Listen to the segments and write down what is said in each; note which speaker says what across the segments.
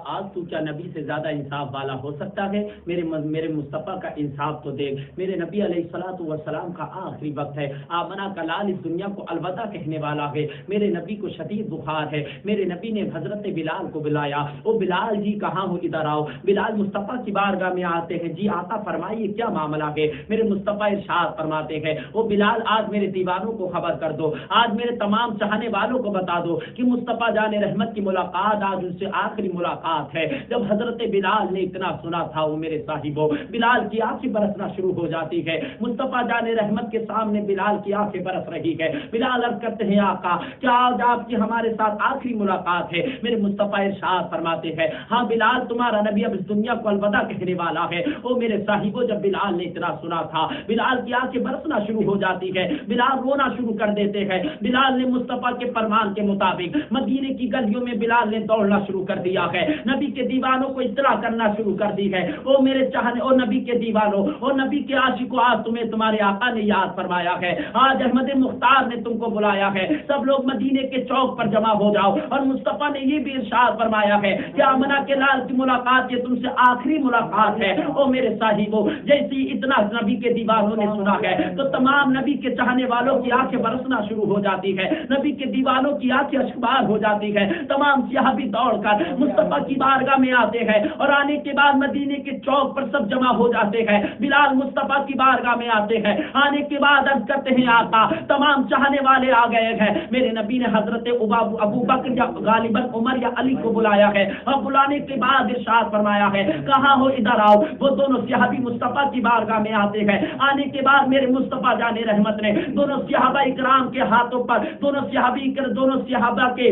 Speaker 1: آج تو کیا نبی سے زیادہ انصاف والا ہو سکتا ہے؟ میرے مصطفیٰ کا انصاف تو دیکھ. میرے نبی علیہ الصلوۃ والسلام کا آخری وقت ہے. آمنہ کا لال اس دنیا کو الوداع کہنے والا ہے. میرے نبی کو شدید بخار ہے. میرے نبی نے حضرت بلال کو بلایا. او بلال جی کہاں ہو؟ ادھر آؤ. بلال مصطفیٰ کی بارگاہ میں آتے ہیں. جی آقا فرمائیے کیا معاملہ ہے؟ میرے مصطفیٰ ارشاد فرماتے ہیں او بلال آج میرے دیوانوں کو خبر کر دو, آج میرے تمام چاہنے والوں کو بتا دو کہ مصطفیٰ جان رحمت کی ملاقات آج ان سے آخری ملاقات ہے. جب حضرت بلال نے اتنا سنا تھا وہ میرے صاحبوں بلال کی آنکھیں برسنا شروع ہو جاتی ہے. مصطفیٰ جان رحمت کے سامنے بلال کی آنکھیں برس رہی ہے. بلال عرض کرتے ہیں آقا کیا آج آپ کی ہمارے ساتھ آخری ملاقات ہے؟ میرے مصطفیٰ ارشاد فرماتے ہیں ہاں بلال تمہارا نبی اب اس دنیا کو الوداع کہنے والا ہے. او میرے صاحبوں جب بلال نے اتنا سنا تھا بلال کی آنکھیں برسنا شروع ہو جاتی ہے. بلال رونا شروع کر دیتے ہیں. بلال نے مصطفیٰ کے فرمان کے مطابق مدینے کی گلیوں میں بلال نے دوڑنا شروع کر دیا ہے. نبی کے دیوانوں کو اطلاع کرنا شروع کر دی ہے. او میرے چاہنے او نبی کے دیوانوں او نبی کے عاشقوں آج تمہیں تمہارے آقا نے یاد فرمایا ہے. آج احمد مختار نے تم کو بلایا ہے. سب لوگ مدینے کے چوک پر جمع ہو جاؤ. اور مصطفیٰ نے یہ بھی ارشاد فرمایا ہے کہ آمنہ کے لال کی ملاقات یہ تم سے آخری ملاقات ہے. او میرے صاحبوں جیسی اتنا نبی کے دیوانوں نے سنا ہے تو تمام نبی کے چاہنے والوں کی آنکھیں برسنا شروع ہو جاتی ہے. نبی کے دیوانوں کی آنکھیں اشکبار ہو جاتی ہے. تمام صحابی دوڑ کر مصطفیٰ کی بارگاہ میں آتے ہیں اور آنے کے بعد مدینے کے چوک پر سب جمع ہو جاتے ہیں. بلال مصطفیٰ کی بارگاہ میں آتے ہیں. آنے کے بعد عرض کرتے ہیں آقا تمام چاہنے والے آ گئے ہیں. میرے نبی نے حضرت ابو بکر یا غالباً عمر یا علی کو بلایا ہے اور بلانے کے بعد ارشاد فرمایا ہے کہاں ہو ادھر آؤ. وہ دونوں صحابی مصطفیٰ کی بارگاہ میں آتے ہیں. آنے کے بعد میرے مصطفیٰ جان رحمت نے دونوں صحابہ اکرام کے ہاتھوں پر دونوں صحابہ کے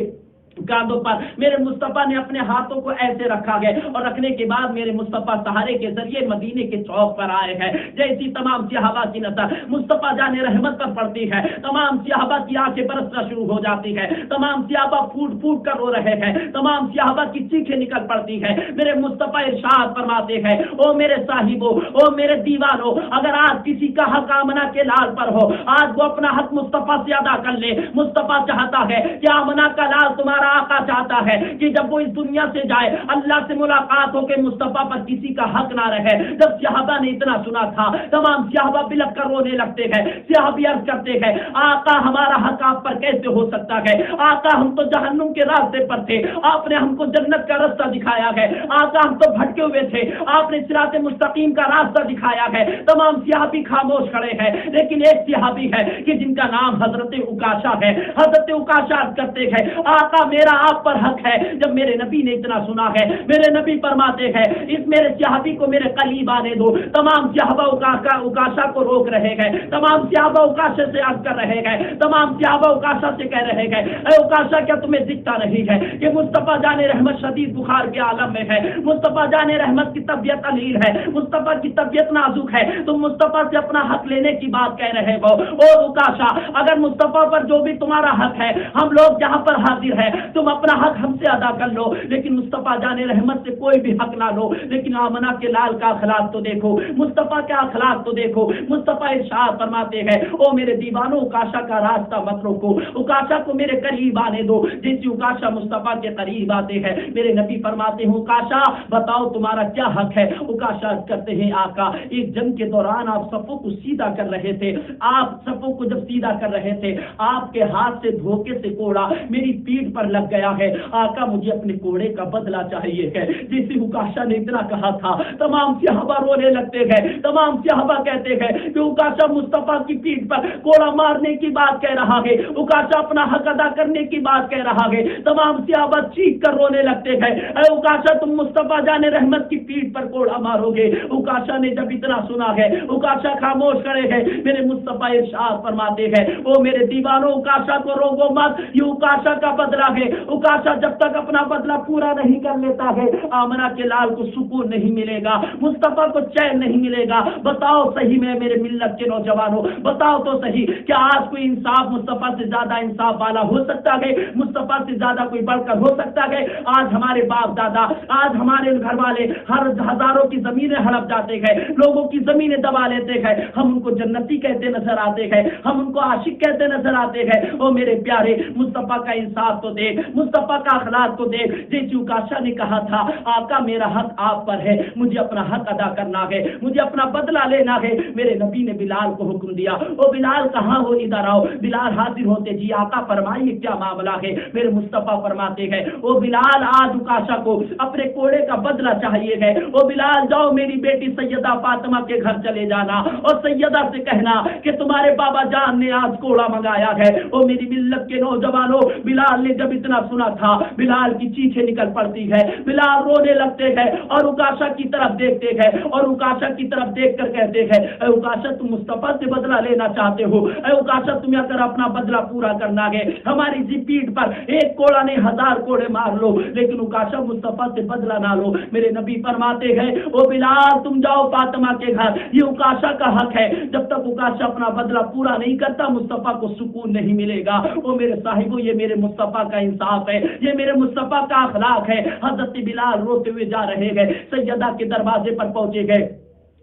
Speaker 1: کاندھوں پر میرے مصطفیٰ نے اپنے ہاتھوں کو ایسے رکھا ہے اور رکھنے کے بعد میرے مصطفیٰ سہارے کے ذریعے مدینے کے چوک پر آئے ہیں. جیسی تمام صحابہ کی نظر مصطفیٰ جان رحمت پر پڑتی ہے تمام صحابہ کی آنکھیں برسنا شروع ہو جاتی ہے. تمام صحابہ پھوٹ پھوٹ کر رو رہے ہیں. تمام صحابہ کی چیخیں نکل پڑتی ہے. میرے مصطفیٰ ارشاد فرماتے ہیں او میرے صاحبوں او میرے دیوانوں اگر آج کسی کا حق آمنہ کے لال پر ہو آج وہ اپنا حق مصطفیٰ سے ادا کر لے. مصطفیٰ چاہتا ہے کہ آمنہ کا لال تمہارا آقا چاہتا ہے کہ جب وہ اس دنیا سے جائے اللہ سے ملاقات ہو کے مصطفیٰ پر کسی کا حق نہ رہے. جب صحابہ نے اتنا سنا تھا تمام صحابہ بلک کر رونے لگتے ہیں. صحابی عرض کرتے ہیں آقا ہمارا حق آپ پر کیسے ہو سکتا ہے؟ آقا ہم تو جہنم کے راستے پر تھے آپ نے ہم کو جنت کا راستہ دکھایا ہے. آقا ہم تو بھٹکے ہوئے تھے آپ نے صراط مستقیم کا راستہ دکھایا ہے. تمام صحابی خاموش کھڑے ہیں لیکن ایک صحابی ہے کہ جن کا نام حضرت عکاشہ ہے. حضرت عکاشہ عرض کرتے ہیں آقا میرا آپ پر حق ہے. جب میرے نبی نے اتنا سنا ہے میرے نبی فرماتے ہیں اس میرے صحابی کو میرے قریب آنے دو. تمام صحابہ عکاشہ کو روک رہے ہیں. تمام صحابہ عکاشہ سے عرض کر رہے ہیں. تمام صحابہ عکاشہ سے کہہ رہے ہیں اے عکاشہ کیا تمہیں دکھتا نہیں ہے کہ مصطفیٰ جان رحمت شدید بخار کے عالم میں ہے. مصطفیٰ جان رحمت کی طبیعت علیل ہے. مصطفیٰ کی طبیعت نازک ہے. تم مصطفیٰ سے اپنا حق لینے کی بات کہہ رہے ہو. او عکاشہ اگر مصطفیٰ پر جو بھی تمہارا حق ہے ہم لوگ جہاں پر حاضر ہیں تم اپنا حق ہم سے ادا کر لو لیکن مصطفیٰ جان رحمت سے کوئی بھی حق نہ لو. لیکن آمنہ کے لال کا اخلاق تو دیکھو مصطفیٰ کا اخلاق تو دیکھو. مصطفیٰ ارشاد فرماتے ہیں او میرے دیوانوں عکاشہ کا راستہ مت روکو. عکاشہ کو میرے قریب آنے دو. جس عکاشہ مصطفیٰ کے قریب آتے ہیں میرے نبی فرماتے ہیں عکاشہ بتاؤ تمہارا کیا حق ہے؟ عکاشہ کرتے ہیں آقا ایک جنگ کے دوران آپ صفوں کو سیدھا کر رہے تھے. آپ صفوں کو جب سیدھا کر رہے تھے آپ کے ہاتھ سے دھوکے سے کوڑا میری پیٹھ پر لگ گیا ہے. آقا مجھے اپنے کوڑے کا بدلہ چاہیے ہے. جیسے عکاشہ نے اتنا کہا تھا تمام صحابہ رونے لگتے ہیں. تمام صحابہ کہتے ہیں کہ عکاشہ مصطفیٰ کی پیٹھ پر کوڑا مارنے کی بات کہہ رہا ہے. عکاشہ اپنا حق ادا کرنے کی بات کہہ رہا ہے. تمام صحابہ چیخ کر رونے لگتے ہیں اے عکاشہ تم مصطفیٰ جان رحمت کی پیٹھ پر کوڑا مارو گے. عکاشہ نے جب اتنا سنا ہے عکاشہ خاموش کھڑے ہیں. میرے مصطفیٰ ارشاد فرماتے ہیں او میرے دیوانوں عکاشہ کو روکو مت یہ عکاشہ کا بدلہ ہے. عکاشہ جب تک اپنا بدلہ پورا نہیں کر لیتا ہے آمنہ کے لال کو سکون نہیں ملے گا. مصطفیٰ کو چین نہیں ملے گا. بتاؤ صحیح میں میرے ملت کے نوجوانوں بتاؤ تو صحیح کیا آج کوئی انصاف مصطفیٰ سے زیادہ انصاف والا ہو سکتا ہے؟ مصطفیٰ سے زیادہ کوئی بڑھ کر ہو سکتا ہے؟ آج ہمارے باپ دادا آج ہمارے گھر والے ہر ہزاروں کی زمینیں ہڑپ جاتے ہیں لوگوں کی زمینیں دبا لیتے ہیں. ہم ان کو جنتی کہتے نظر آتے ہیں. ہم ان کو عاشق کہتے نظر آتے ہیں. او میرے پیارے مصطفیٰ کا انصاف تو دے. دیکھ, مصطفیٰ کا اخلاق کو دیکھ. جیسے عکاشہ نے کہا تھا آقا میرا حق آپ پر ہے, مجھے اپنا حق ادا کرنا ہے, مجھے اپنا بدلہ لینا ہے. میرے نبی نے بلال کو حکم دیا, او بلال کہاں ہو, ادھر آؤ. بلال حاضر ہوتے, جی آقا فرمائیے کیا معاملہ ہے. میرے مصطفیٰ فرماتے ہیں او بلال آج عکاشہ کو اپنے کوڑے کا بدلہ چاہیے ہے. او بلال جاؤ میری بیٹی سیدہ فاطمہ کے گھر چلے جانا اور سیدہ سے کہنا کہ تمہارے بابا جان نے آج کوڑا منگایا ہے. او میری ملت کے نوجوانوں, بلال نے جب اتنا سنا تھا بلال کی چیخیں نکل پڑتی ہے, بلال رونے لگتے ہیں اور عکاشہ کی طرف دیکھتے ہیں اور عکاشہ کی طرف دیکھ کر کہتے ہیں اے عکاشہ تم مصطفیٰ سے بدلہ لینا چاہتے ہو, اے عکاشہ تمہیں اگر اپنا بدلہ پورا کرنا ہے ہماری سی پیٹ پر ایک کوڑا نہیں 1000 کوڑے مار لو, لیکن عکاشہ مصطفیٰ سے بدلہ نہ لو. میرے نبی فرماتے ہیں او بلال تم جاؤ فاطمہ کے گھر, یہ عکاشہ کا حق ہے. جب تک عکاشہ اپنا بدلہ پورا نہیں کرتا مصطفیٰ کو سکون نہیں ملے گا. او میرے صاحبوں یہ میرے مصطفیٰ کا انصاف ہے, یہ میرے مصطفیٰ کا اخلاق ہے. حضرت بلال روتے ہوئے جا رہے ہیں, سیدہ کے دروازے پر پہنچے گئے.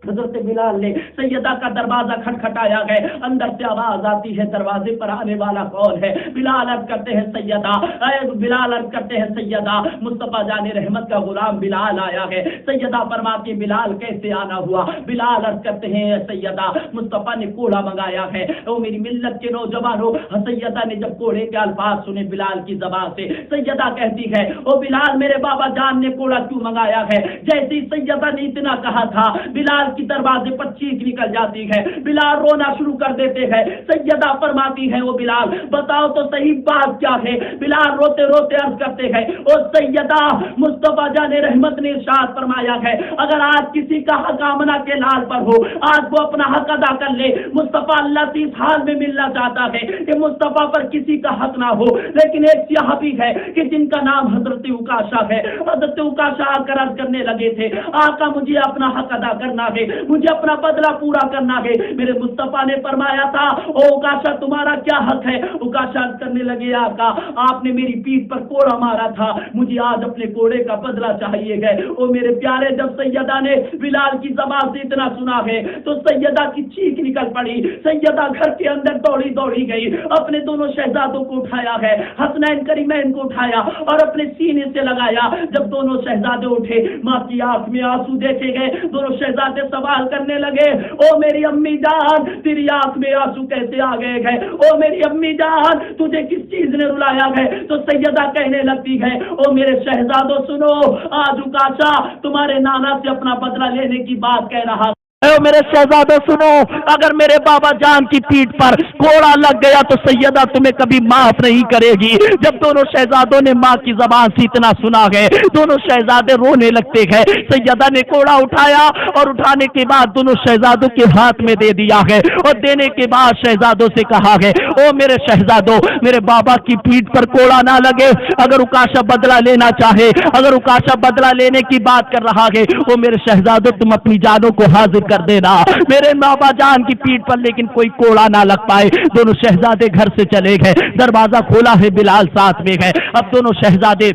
Speaker 1: حضرت بلال نے سیدہ کا دروازہ کھٹکھٹایا گئے, اندر سے آواز آتی ہے دروازے پر آنے والا کون ہے. بلال عرض کرتے ہیں سیدہ, بلال عرض کرتے ہیں سیدہ مصطفیٰ جان رحمت کا غلام بلال آیا ہے. سیدہ فرماتی بلال کیسے آنا ہوا. بلال عرض کرتے ہیں سیدہ مصطفیٰ نے کوڑا منگایا ہے. او میری ملت کے نوجوانوں, سیدہ نے جب کوڑے کے الفاظ سنے بلال کی زبان سے, سیدہ کہتی ہے او بلال میرے بابا جان نے کوڑا کیوں منگایا ہے. جیسے ہی سیدہ نے اتنا کہا تھا بلال کی دروازے پر چیخ نکل جاتی ہے, بلال رونا شروع کر دیتے ہیں. سیدہ فرماتی ہے او بلال بتاؤ تو صحیح بات کیا ہے. بلال روتے روتے عرض کرتے ہیں او سیدہ مصطفیٰ جان رحمت نے ارشاد فرمایا ہے اگر آج کسی کا حق آمنہ کے لال پر ہو آج وہ اپنا حق ادا کر لے. مصطفیٰ اللہ سے اس حال میں ملنا چاہتا ہے کہ مصطفیٰ پر کسی کا حق نہ ہو, لیکن ایک صحابی ہے کہ جن کا نام حضرت عکاشہ ہے. حضرت عکاشہ آ کر عرض کرنے لگے تھے آقا مجھے اپنا حق ادا کرنا ہے, مجھے اپنا بدلہ پورا کرنا ہے. میرے مصطفیٰ نے فرمایا تھا او عکاشہ تمہارا کیا حق ہے. عکاشہ کرنے لگے آقا آپ نے میری پیٹھ پر کوڑا مارا تھا, مجھے آج اپنے کوڑے کا بدلہ چاہیے ہے. او میرے پیارے جب سیدہ نے بلال کی زبان سے اتنا سنا ہے تو سیدہ کی چیخ نکل پڑی. سیدہ گھر کے اندر دوڑی دوڑی گئی, اپنے دونوں شہزادوں کو اٹھایا ہے, حسنین کریمین کو اٹھایا اور اپنے سینے سے لگایا. جب دونوں شہزادے اٹھے ماں کی آنکھ میں آنسو دیکھے گئے. دونوں شہزادے سوال کرنے لگے او میری امی جان تیری آنکھ میں آنسو کیسے آ گئے. او میری امی جان تجھے کس چیز نے رلایا ہے. تو سیدہ کہنے لگتی ہے او میرے شہزادوں سنو, آج عکاشہ تمہارے نانا سے اپنا بدلہ لینے کی بات کہہ رہا. اے میرے شہزادے سنو, اگر میرے بابا جان کی پیٹھ پر کوڑا لگ گیا تو سیدہ تمہیں کبھی معاف نہیں کرے گی. جب دونوں شہزادوں نے ماں کی زبان سے اتنا سنا ہے دونوں شہزادے رونے لگتے ہیں. سیدہ نے کوڑا اٹھایا اور اٹھانے کے بعد دونوں شہزادوں کے ہاتھ میں دے دیا ہے اور دینے کے بعد شہزادوں سے کہا ہے او میرے شہزادوں میرے بابا کی پیٹھ پر کوڑا نہ لگے. اگر عکاشہ بدلہ لینا چاہے, اگر عکاشہ بدلہ لینے کی بات کر رہا ہے او میرے شہزادوں تم اپنی جانوں کو حاضر کر دینا میرے بابا جان کی پیٹھ پر, لیکن کوئی کوڑا نہ لگ پائے. دونوں شہزادے گھر سے چلے گئے, دروازہ کھولا ہے, بلال ساتھ میں ہے. اب دونوں شہزادے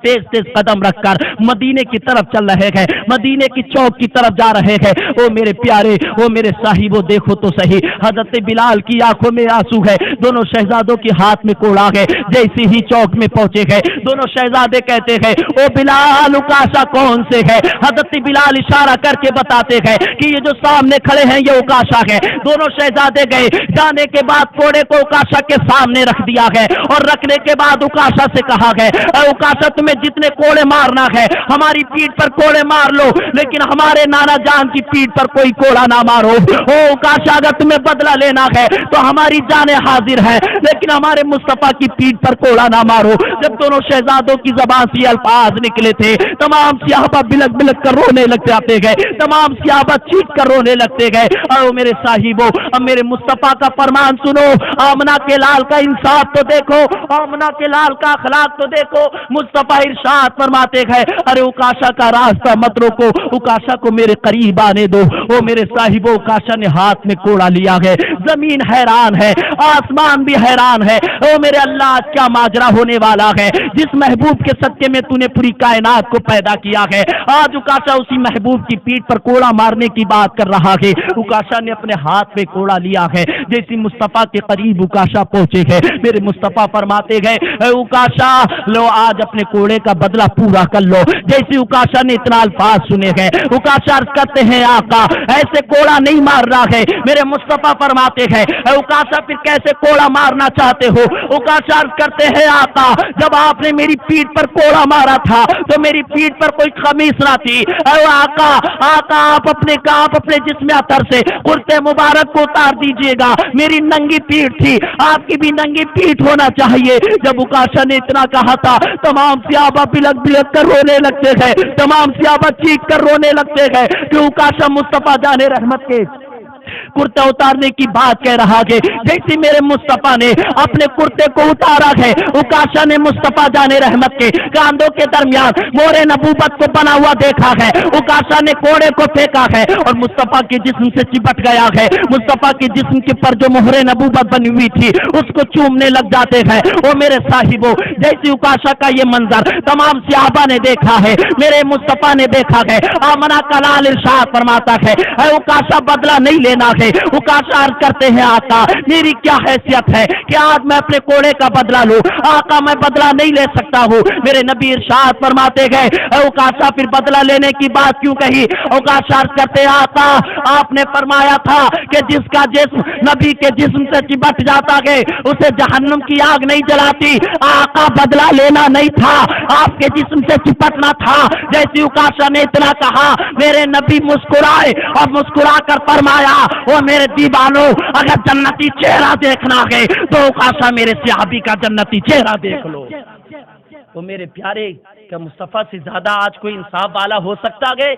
Speaker 1: تیز تیز قدم رکھ کر مدینے کی طرف چل رہے ہیں, مدینے کی چوک کی طرف جا رہے ہیں. او میرے پیارے, او میرے صاحبوں دیکھو تو صحیح, حضرت بلال کی آنکھوں میں آنسو ہے, دونوں شہزادوں کے ہاتھ میں کوڑا ہے. جیسے ہی چوک میں پہنچے گئے دونوں شہزادے کہتے ہیں او بلال عکاشہ کون سے ہے. حضرت بلال اشارہ کر کے بتاتے ہیں کہ یہ جو سامنے کھڑے ہیں یہ عکاشہ ہے. دونوں شہزادے گئے, جانے کے بعد کوڑے کو عکاشہ کے سامنے رکھ دیا ہے اور رکھنے کے بعد عکاشہ سے کہا ہے اے عکاشہ تمہیں جتنے کوڑے مارنا ہے ہماری پیٹھ پر کوڑے مار لو, لیکن ہمارے نانا جان کی پیٹھ پر کوئی کوڑا نہ مارو. او عکاشہ اگر تمہیں بدلہ لینا ہے تو ہماری جانیں حاضر ہیں, لیکن ہمارے مصطفیٰ کی پیٹھ پر کوڑا نہ مارو. جب دونوں شہزادوں کی زبان سے الفاظ نکلے تھے تمام صحابہ بلک بلک کر رونے لگ جاتے گئے, تمام صحابہ چیخ کر رونے لگتے گئے. اور میرے صاحبوں اب میرے مصطفیٰ کا فرمان سنو, آمنہ کے لال کا انصاف تو دیکھو, آمنہ کے لال کا اخلاق تو دیکھو. مصطفیٰ ارشاد فرماتے ہیں ارے عکاشہ کا راستہ مت روکو, عکاشہ کو میرے قریب آنے دو. او میرے صاحبوں عکاشہ نے ہاتھ میں کوڑا لیا ہے, زمین حیران ہے, آسمان بھی حیران ہے. او میرے اللہ آج کیا ماجرا ہونے والا ہے, جس محبوب کے صدقے میں تو نے پوری کائنات کو پیدا کیا ہے, آج عکاشہ اسی محبوب کی پیٹھ پر کوڑا مارنے کی بات کر رہا ہے. اکاشا نے اپنے ہاتھ میں کوڑا لیا ہے. جیسی مصطفیٰ کے قریب اکاشا پہنچے گئے, میرے مصطفیٰ فرماتے گئے اکاشا لو آج اپنے کوڑے کا بدلہ پورا کر لو. جیسے اکاشا نے اتنا الفاظ سنے گئے, اکاشا عرض کرتے ہیں آقا ایسے کوڑا نہیں مار رہا ہے. میرے مصطفیٰ فرماتے ہیں اکاشا پھر کیسے کوڑا مارنا چاہتے ہو؟ اکاشا عرض کرتے ہیں آقا جب آپ نے میری پیٹھ پر کوڑا مارا تھا تو میری پیٹھ پر کوئی قمیص نہ تھی. آقا آقا آپ اپنے جسم اطہر سے کرتے مبارک کو اتار دیجئے گا, میری ننگی پیٹھ تھی, آپ کی بھی ننگی پیٹھ ہونا چاہیے. جب اکاشا نے اتنا کہا تھا تمام صحابہ بلک بلک کر رونے لگتے گئے, تمام صحابہ چیخ کر رونے لگتے گئے کہ اکاشا مصطفیٰ جان رحمت کے کرتا اتارنے کی بات کہہ رہا ہے. جیسے میرے مصطفیٰ نے اپنے کرتے کو اتارا ہے, اکاشا نے مصطفیٰ جان رحمت کے کاندھوں کے درمیان مور نبوت کو بنا ہوا دیکھا ہے. اکاشا نے کوڑے کو پھینکا ہے اور مصطفیٰ کے جسم سے چپٹ گیا ہے. مصطفیٰ کے جسم کے پر جو مہر نبوت بنی ہوئی تھی اس کو چومنے لگ جاتے ہیں. وہ میرے صاحبوں جیسے اکاشا کا یہ منظر تمام صحابہ نے دیکھا ہے, میرے مصطفیٰ نے دیکھا ہے. آمنہ کا لال ارشاد فرماتا ہے اے اکاشا بدلہ نہیں لینا ہے. اکاشا عرض کرتے ہیں آقا میری کیا حیثیت ہے کہ آج میں اپنے کوڑے کا بدلہ لوں؟ آقا میں بدلہ نہیں لے سکتا ہوں. میرے نبی ارشاد فرماتے گئے اے اکاشا پھر بدلہ لینے کی بات کیوں کہی؟ اکاشا عرض کرتے ہیں آقا آپ نے فرمایا تھا کہ جس کا جسم نبی کے جسم سے چپٹ جاتا ہے اسے جہنم کی آگ نہیں جلاتی. آقا بدلہ لینا نہیں تھا, آپ کے جسم سے چپٹنا تھا. جیسے اکاشا نے اتنا کہا میرے نبی مسکرائے اور مسکرا کر فرمایا وہ میرے دیوانوں اگر جنتی چہرہ دیکھنا ہے تو اکاشا میرے صحابی کا جنتی چہرہ دیکھ لو. تو میرے پیارے کیا مصطفیٰ سے زیادہ آج کوئی انصاف والا ہو سکتا ہے؟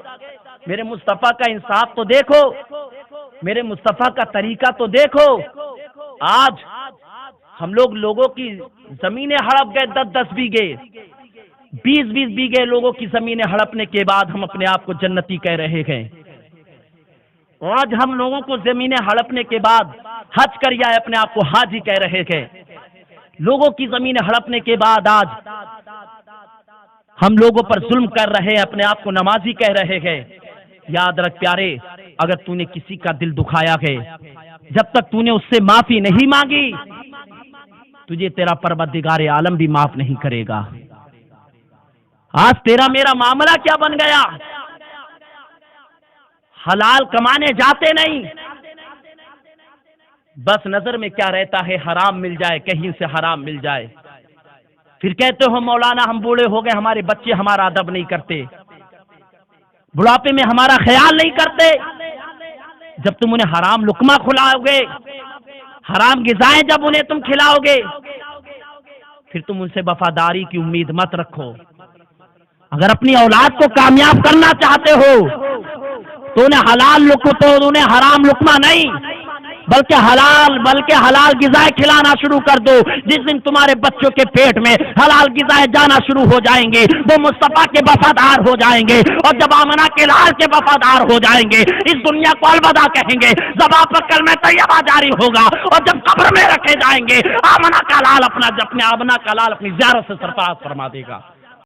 Speaker 1: میرے مصطفیٰ کا انصاف تو دیکھو, میرے مصطفیٰ کا طریقہ تو دیکھو. آج ہم لوگوں کی زمینیں ہڑپ گئے 10-10 بیگھے 20-20 بیگھے لوگوں کی زمینیں ہڑپنے کے بعد ہم اپنے آپ کو جنتی کہہ رہے ہیں. آج ہم لوگوں کو زمینیں ہڑپنے کے بعد حج کر یا اپنے آپ کو حاجی کہہ رہے ہیں. لوگوں کی زمینیں ہڑپنے کے بعد آج ہم لوگوں پر ظلم کر رہے ہیں, اپنے آپ کو نمازی کہہ رہے ہیں. یاد رکھ پیارے اگر تو نے کسی کا دل دکھایا ہے, جب تک تو نے اس سے معافی نہیں مانگی تجھے تیرا پروردگار عالم بھی معاف نہیں کرے گا. آج تیرا میرا معاملہ کیا بن گیا؟ حلال کمانے جاتے نہیں, بس نظر میں کیا رہتا ہے حرام مل جائے, کہیں سے حرام مل جائے. پھر کہتے ہو مولانا ہم بوڑھے ہو گئے, ہمارے بچے ہمارا ادب نہیں کرتے, بڑھاپے میں ہمارا خیال نہیں کرتے. جب تم انہیں حرام لقمہ کھلاؤ گے, حرام غذائیں جب انہیں تم کھلاؤ گے, پھر تم ان سے وفاداری کی امید مت رکھو. اگر اپنی اولاد کو کامیاب کرنا چاہتے ہو تو انہیں حرام لقمہ نہیں بلکہ حلال غذائیں کھلانا شروع کر دو. جس دن تمہارے بچوں کے پیٹ میں حلال غذائیں جانا شروع ہو جائیں گے وہ مصطفیٰ کے وفادار ہو جائیں گے, اور جب آمنہ کے لال کے وفادار ہو جائیں گے اس دنیا کو الوداع کہیں گے, زبان پر کلمہ طیبہ جاری ہوگا, اور جب قبر میں رکھے جائیں گے آمنہ کا لال اپنی زیارت سے سرفراز فرما دے گا.